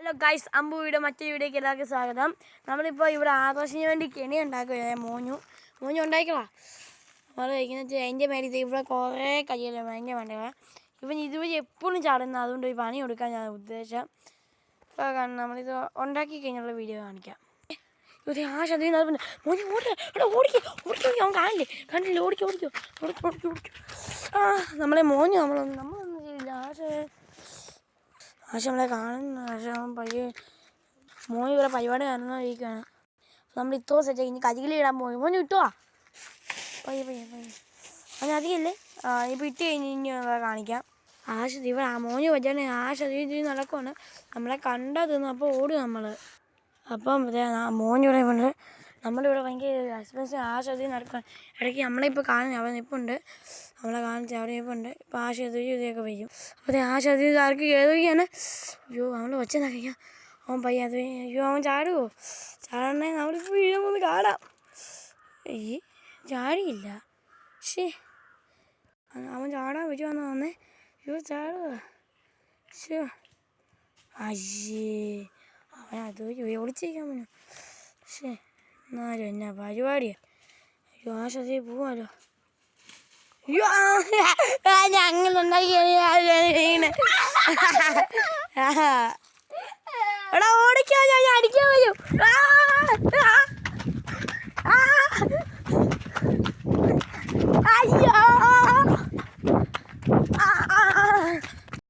Hello guys, അമ്പു video മറ്റേ വീഡിയോക്ക് എല്ലാവർക്കും സ്വാഗതം. നമ്മളിപ്പോൾ ഇവിടെ ആഘോഷത്തിന് വേണ്ടി കെണി ഉണ്ടാക്കുക. മോഞ്ഞു ഉണ്ടായിക്കളാ നമ്മൾ കഴിക്കുന്നത്. അതിൻ്റെ മേലെ ഇവിടെ കുറേ കയ്യല്ലേ അതിൻ്റെ വേണ്ടത്. ഇവൻ ഇതുവഴി എപ്പോഴും ചാടുന്നത്, അതുകൊണ്ട് ഒരു പണി കൊടുക്കാൻ ഞാൻ ഉദ്ദേശം. ഇപ്പോൾ നമ്മളിത് ഉണ്ടാക്കി കഴിഞ്ഞുള്ള വീഡിയോ കാണിക്കാം. ഇത് ആ ശതി മോഞ്ഞു ഓടിക്കോ, അവൻ കാണില്ലേ ഓടിക്കോ. ആ നമ്മളെ മോഞ്ഞു നമ്മളൊന്നും ചെയ്യില്ല. ആശ നമ്മളെ കാണുന്ന ആശം പയ്യെ മോന് ഇവിടെ പരിപാടി നടന്നുകൊണ്ടിരിക്കുകയാണ്. നമ്മൾ ഇത്തോ സെറ്റ് കഴിഞ്ഞ് കരികിലിടാൻ പോയി. മോന് ഇട്ടുവാ പയ്യെ അതിന് അധികമല്ലേ. ഇപ്പോൾ ഇട്ട് കഴിഞ്ഞ് ഇനി കാണിക്കാം. ആശതി ഇവിടെ മോന് പറ്റാണ്. ആശതി നടക്കുവാണ്. നമ്മളെ കണ്ടാ തിന്നു. അപ്പോൾ ഓടും നമ്മൾ. അപ്പം മോനിവിടെ ഉണ്ട്. നമ്മളിവിടെ ഭയങ്കര എക്സ്പെൻസീവ്. ആശതി നടക്കുകയാണ്. ഇടയ്ക്ക് നമ്മളിപ്പോൾ കാണുന്നത് അവൻ നിൽപ്പുണ്ട്. നമ്മളെ കാണിച്ച് അവിടെ നിൽപ്പുണ്ട്. ഇപ്പോൾ ആശതി ഇതൊക്കെ വയ്ക്കും. അപ്പോൾ ആശതി ആർക്ക് ഏതൊക്കെയാണ്. അയ്യോ നമ്മൾ വെച്ചെന്നാ കഴിക്കാം. അവൻ പയ്യ അത് അയ്യോ അവൻ ചാടുമോ? ചാടണേ നമ്മളിപ്പോൾ വീഴുമ്പോൾ കാണാം. ഈ ചാടിയില്ല. ശേ അവൻ ചാടാൻ പറ്റുമെന്ന് തോന്നേ. അയ്യോ ചാടുക. ശോ അയ്യേ അവൻ അത് ഓടിച്ചേക്കാൻ പറ്റും. ശേ എന്നാലും എന്നാ പരിപാടിയാ. അയ്യോ ആശതി പോവാലോ. അയ്യോ ഞങ്ങളുണ്ടാക്കി എടാ ഓടിക്കാൻ ഞാൻ അടിക്കാൻ വരും.